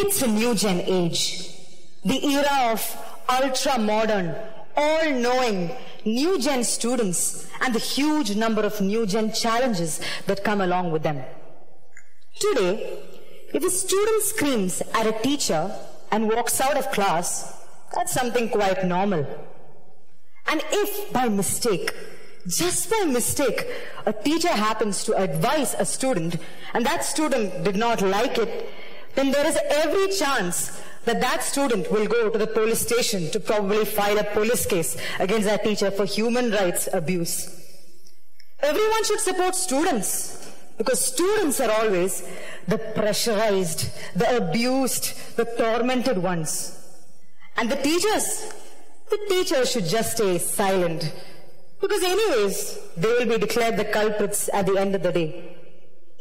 It's a new gen age, the era of ultra-modern, all-knowing, new gen students and the huge number of new gen challenges that come along with them. Today, if a student screams at a teacher and walks out of class, that's something quite normal. And if by mistake, just by mistake, a teacher happens to advise a student and that student did not like it, then there is every chance that that student will go to the police station to probably file a police case against that teacher for human rights abuse. Everyone should support students because students are always the pressurized, the abused, the tormented ones. And the teachers should just stay silent because anyways, they will be declared the culprits at the end of the day.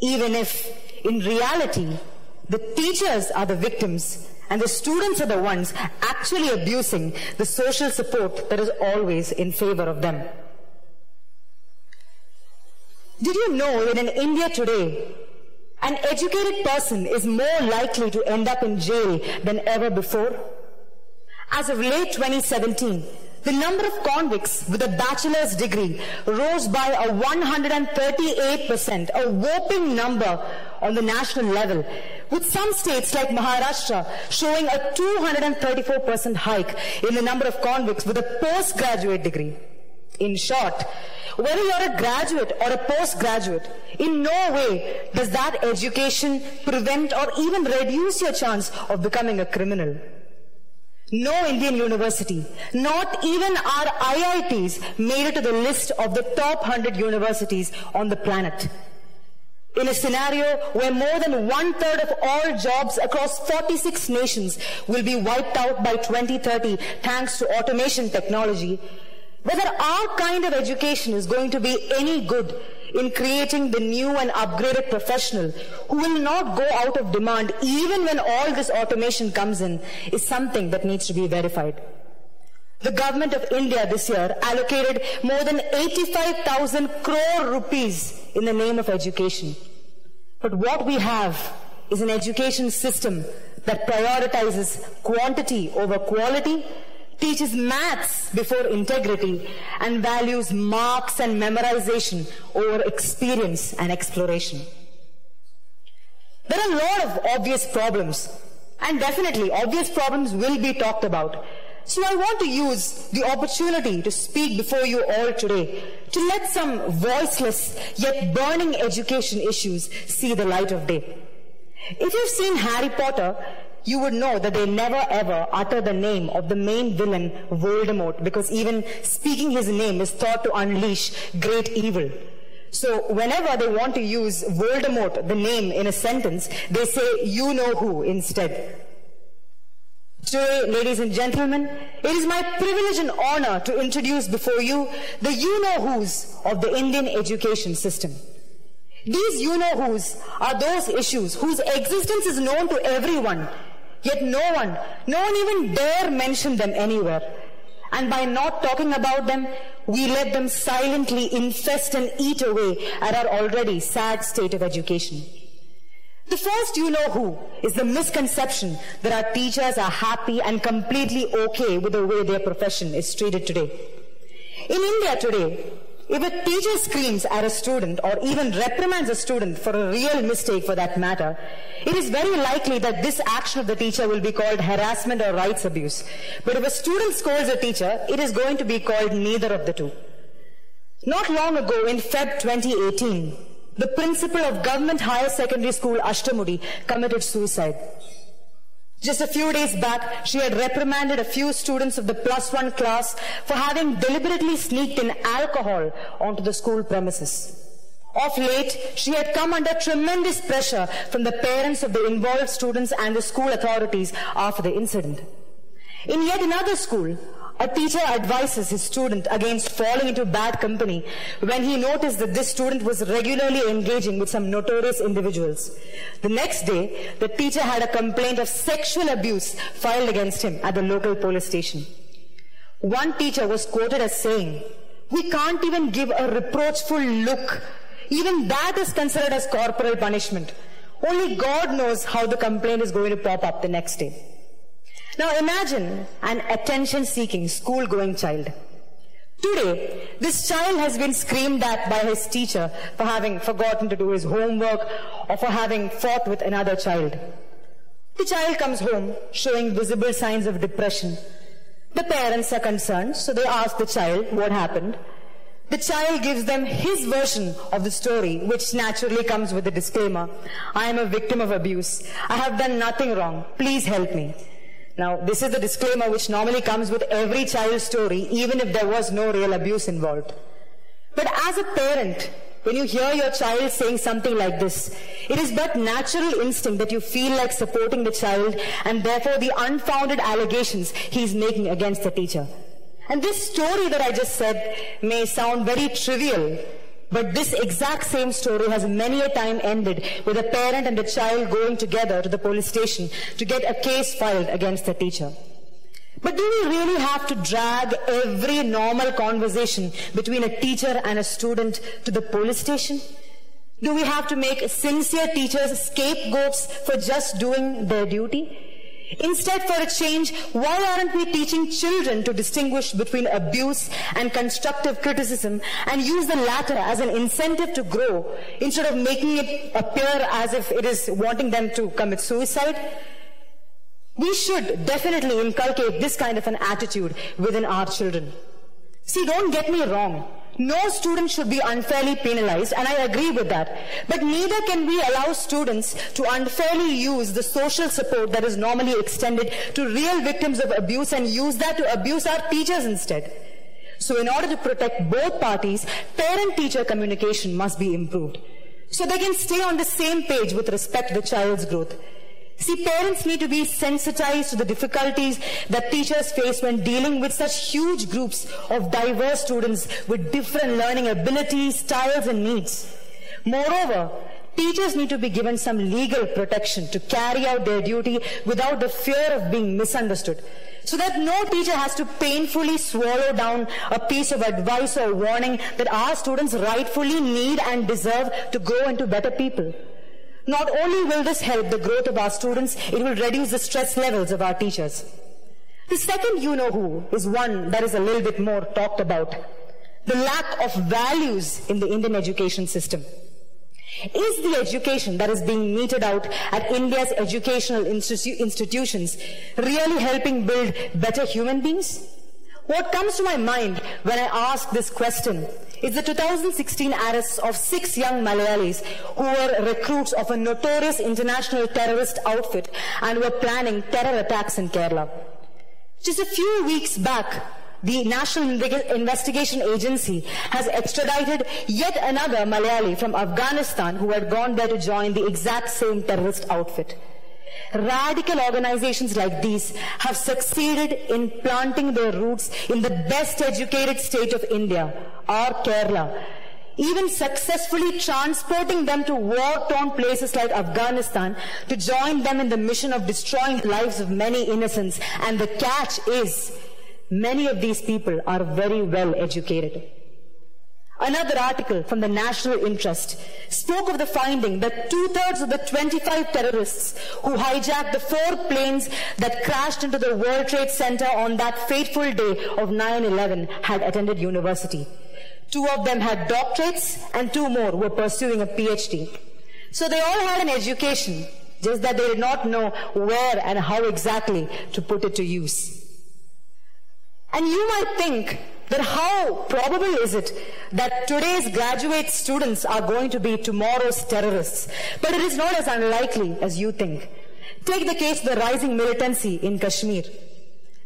Even if, in reality, the teachers are the victims and the students are the ones actually abusing the social support that is always in favor of them. Did you know that in India today, an educated person is more likely to end up in jail than ever before? As of late 2017, the number of convicts with a bachelor's degree rose by a 138%, a whopping number on the national level, with some states like Maharashtra showing a 234% hike in the number of convicts with a postgraduate degree. In short, whether you're a graduate or a postgraduate, in no way does that education prevent or even reduce your chance of becoming a criminal. No Indian university, not even our IITs, made it to the list of the top 100 universities on the planet. In a scenario where more than 1/3 of all jobs across 46 nations will be wiped out by 2030 thanks to automation technology, whether our kind of education is going to be any good in creating the new and upgraded professional who will not go out of demand even when all this automation comes in is something that needs to be verified. The government of India this year allocated more than 85,000 crore rupees in the name of education. But what we have is an education system that prioritizes quantity over quality, teaches maths before integrity, and values marks and memorization over experience and exploration. There are a lot of obvious problems, and definitely obvious problems will be talked about. So I want to use the opportunity to speak before you all today to let some voiceless yet burning education issues see the light of day. If you've seen Harry Potter, you would know that they never ever utter the name of the main villain, Voldemort, because even speaking his name is thought to unleash great evil. So whenever they want to use Voldemort, the name, in a sentence, they say, "You know who," instead. Today, ladies and gentlemen, it is my privilege and honor to introduce before you the you-know-whos of the Indian education system. These you-know-whos are those issues whose existence is known to everyone, yet no one even dare mention them anywhere. And by not talking about them, we let them silently infest and eat away at our already sad state of education. The first you-know-who is the misconception that our teachers are happy and completely okay with the way their profession is treated today. In India today, if a teacher screams at a student or even reprimands a student for a real mistake for that matter, it is very likely that this action of the teacher will be called harassment or rights abuse. But if a student scolds a teacher, it is going to be called neither of the two. Not long ago, in Feb 2018, the principal of Government Higher Secondary School Ashtamudi committed suicide. Just a few days back, she had reprimanded a few students of the +1 class for having deliberately sneaked in alcohol onto the school premises. Of late, she had come under tremendous pressure from the parents of the involved students and the school authorities after the incident. In yet another school, a teacher advises his student against falling into bad company when he noticed that this student was regularly engaging with some notorious individuals. The next day, the teacher had a complaint of sexual abuse filed against him at the local police station. One teacher was quoted as saying, "We can't even give a reproachful look. Even that is considered as corporal punishment. Only God knows how the complaint is going to pop up the next day. Now imagine an attention-seeking, school-going child. Today, this child has been screamed at by his teacher for having forgotten to do his homework or for having fought with another child. The child comes home showing visible signs of depression. The parents are concerned, so they ask the child what happened. The child gives them his version of the story, which naturally comes with a disclaimer. I am a victim of abuse. I have done nothing wrong. Please help me. Now, this is the disclaimer which normally comes with every child's story, even if there was no real abuse involved. But as a parent, when you hear your child saying something like this, it is but natural instinct that you feel like supporting the child and therefore the unfounded allegations he is making against the teacher. And this story that I just said may sound very trivial, but this exact same story has many a time ended with a parent and a child going together to the police station to get a case filed against the teacher. But do we really have to drag every normal conversation between a teacher and a student to the police station? Do we have to make sincere teachers scapegoats for just doing their duty? Instead, for a change, why aren't we teaching children to distinguish between abuse and constructive criticism and use the latter as an incentive to grow instead of making it appear as if it is wanting them to commit suicide? We should definitely inculcate this kind of an attitude within our children. See, don't get me wrong. No student should be unfairly penalized, and I agree with that. But neither can we allow students to unfairly use the social support that is normally extended to real victims of abuse and use that to abuse our teachers instead. So in order to protect both parties, parent-teacher communication must be improved, so they can stay on the same page with respect to the child's growth. See, parents need to be sensitized to the difficulties that teachers face when dealing with such huge groups of diverse students with different learning abilities, styles, and needs. Moreover, teachers need to be given some legal protection to carry out their duty without the fear of being misunderstood, so that no teacher has to painfully swallow down a piece of advice or warning that our students rightfully need and deserve to grow into better people. Not only will this help the growth of our students, it will reduce the stress levels of our teachers. The second you-know-who is one that is a little bit more talked about. The lack of values in the Indian education system. Is the education that is being meted out at India's educational institutions really helping build better human beings? What comes to my mind when I ask this question is the 2016 arrests of 6 young Malayalis who were recruits of a notorious international terrorist outfit and were planning terror attacks in Kerala. Just a few weeks back, the National Investigation Agency has extradited yet another Malayali from Afghanistan who had gone there to join the exact same terrorist outfit. Radical organizations like these have succeeded in planting their roots in the best educated state of India, our Kerala, even successfully transporting them to war-torn places like Afghanistan to join them in the mission of destroying the lives of many innocents. And the catch is, many of these people are very well educated. Another article from the National Interest spoke of the finding that 2/3 of the 25 terrorists who hijacked the 4 planes that crashed into the World Trade Center on that fateful day of 9/11 had attended university. 2 of them had doctorates and 2 more were pursuing a PhD. So they all had an education, just that they did not know where and how exactly to put it to use. And you might think that how probable is it that today's graduate students are going to be tomorrow's terrorists? But it is not as unlikely as you think. Take the case of the rising militancy in Kashmir.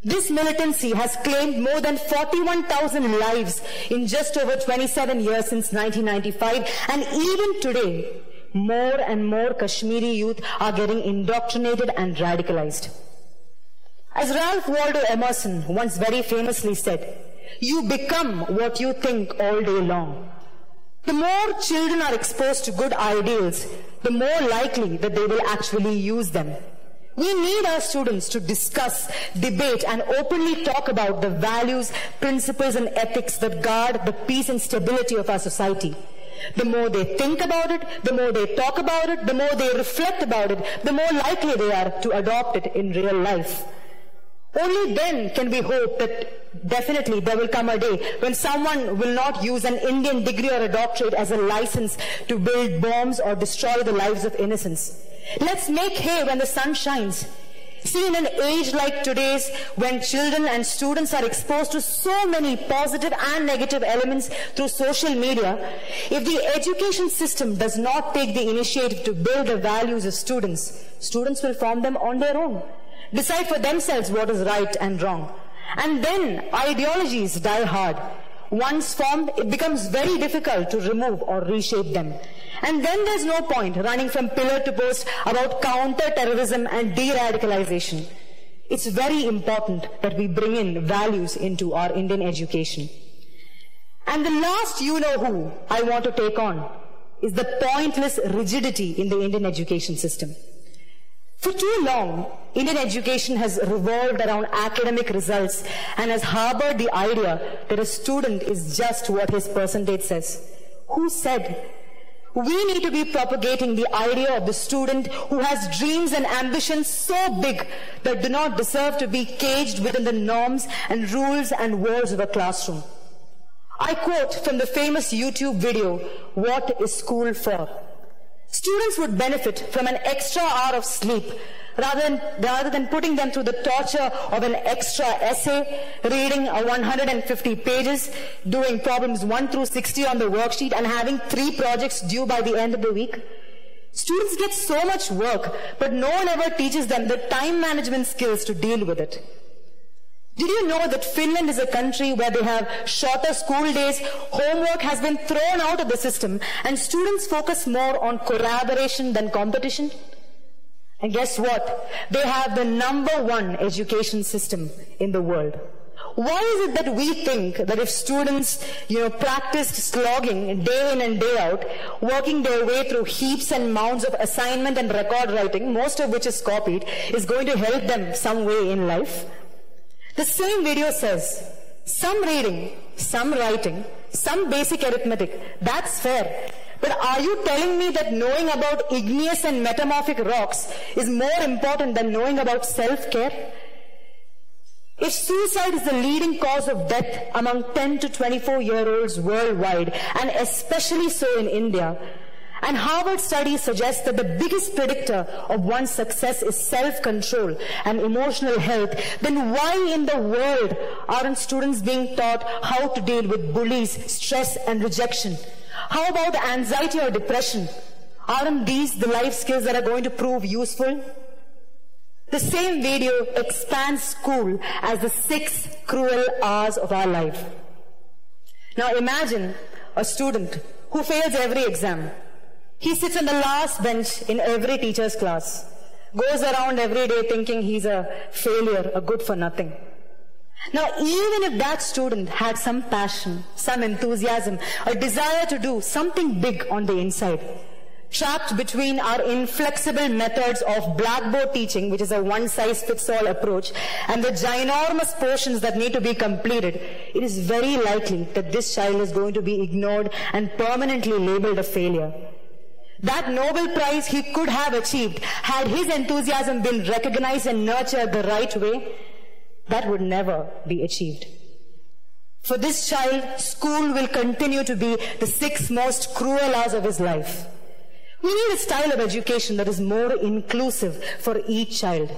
This militancy has claimed more than 41,000 lives in just over 27 years since 1995, and even today, more and more Kashmiri youth are getting indoctrinated and radicalized. As Ralph Waldo Emerson once very famously said, "You become what you think all day long." The more children are exposed to good ideals, the more likely that they will actually use them. We need our students to discuss, debate, and openly talk about the values, principles, and ethics that guard the peace and stability of our society. The more they think about it, the more they talk about it, the more they reflect about it, the more likely they are to adopt it in real life. Only then can we hope that definitely there will come a day when someone will not use an Indian degree or a doctorate as a license to build bombs or destroy the lives of innocents. Let's make hay when the sun shines. See, in an age like today's, when children and students are exposed to so many positive and negative elements through social media, if the education system does not take the initiative to build the values of students, students will form them on their own, decide for themselves what is right and wrong. And then ideologies die hard. Once formed, it becomes very difficult to remove or reshape them. And then there's no point running from pillar to post about counter-terrorism and de-radicalization. It's very important that we bring in values into our Indian education. And the last you-know-who I want to take on is the pointless rigidity in the Indian education system. For too long, Indian education has revolved around academic results and has harbored the idea that a student is just what his percentage says. Who said? We need to be propagating the idea of the student who has dreams and ambitions so big that do not deserve to be caged within the norms and rules and walls of a classroom. I quote from the famous YouTube video, "What is School For?" Students would benefit from an extra hour of sleep rather than putting them through the torture of an extra essay, reading 150 pages, doing problems 1 through 60 on the worksheet, and having 3 projects due by the end of the week. Students get so much work, but no one ever teaches them the time management skills to deal with it. Did you know that Finland is a country where they have shorter school days, homework has been thrown out of the system, and students focus more on collaboration than competition? And guess what? They have the #1 education system in the world. Why is it that we think that if students, practiced slogging day in and day out, working their way through heaps and mounds of assignment and record writing, most of which is copied, is going to help them some way in life? The same video says, some reading, some writing, some basic arithmetic, that's fair. But are you telling me that knowing about igneous and metamorphic rocks is more important than knowing about self-care? If suicide is the leading cause of death among 10 to 24-year-olds worldwide, and especially so in India, and Harvard studies suggest that the biggest predictor of one's success is self-control and emotional health, then why in the world aren't students being taught how to deal with bullies, stress, and rejection? How about anxiety or depression? Aren't these the life skills that are going to prove useful? The same video expands school as the 6 cruel hours of our life. Now imagine a student who fails every exam. He sits on the last bench in every teacher's class, goes around every day thinking he's a failure, a good for nothing. Now, even if that student had some passion, some enthusiasm, a desire to do something big on the inside, trapped between our inflexible methods of blackboard teaching, which is a one-size-fits-all approach, and the ginormous portions that need to be completed, it is very likely that this child is going to be ignored and permanently labeled a failure. That Nobel Prize he could have achieved, had his enthusiasm been recognized and nurtured the right way, that would never be achieved. For this child, school will continue to be the 6 most cruel hours of his life. We need a style of education that is more inclusive for each child.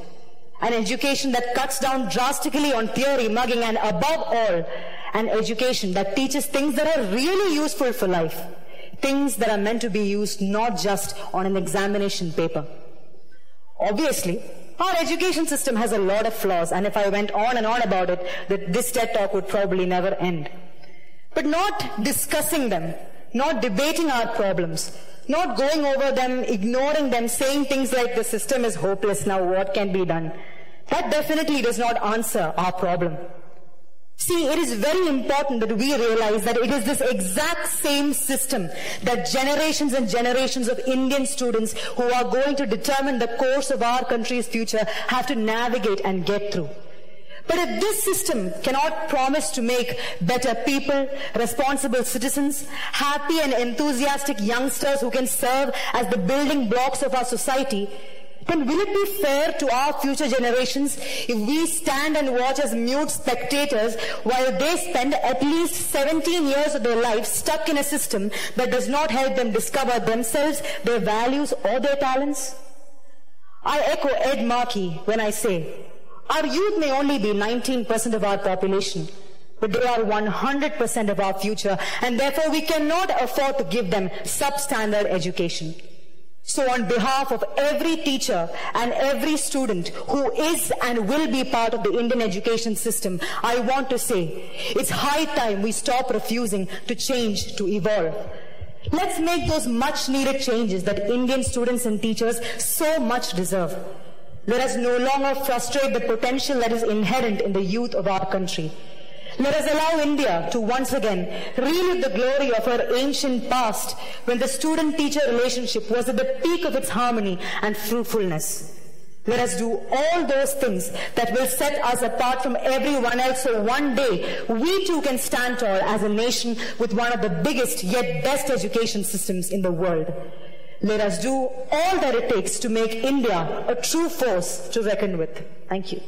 An education that cuts down drastically on theory, mugging, and above all, an education that teaches things that are really useful for life. Things that are meant to be used not just on an examination paper. Obviously, our education system has a lot of flaws, and if I went on and on about it, this TED Talk would probably never end. But not discussing them, not debating our problems, not going over them, ignoring them, saying things like the system is hopeless, now what can be done? That definitely does not answer our problem. See, it is very important that we realize that it is this exact same system that generations and generations of Indian students who are going to determine the course of our country's future have to navigate and get through. But if this system cannot promise to make better people, responsible citizens, happy and enthusiastic youngsters who can serve as the building blocks of our society, then will it be fair to our future generations if we stand and watch as mute spectators while they spend at least 17 years of their life stuck in a system that does not help them discover themselves, their values, or their talents? I echo Ed Markey when I say, our youth may only be 19% of our population, but they are 100% of our future, and therefore we cannot afford to give them substandard education. So on behalf of every teacher and every student who is and will be part of the Indian education system, I want to say, it's high time we stop refusing to change, to evolve. Let's make those much needed changes that Indian students and teachers so much deserve. Let us no longer frustrate the potential that is inherent in the youth of our country. Let us allow India to once again relive the glory of her ancient past when the student-teacher relationship was at the peak of its harmony and fruitfulness. Let us do all those things that will set us apart from everyone else so one day we too can stand tall as a nation with one of the biggest yet best education systems in the world. Let us do all that it takes to make India a true force to reckon with. Thank you.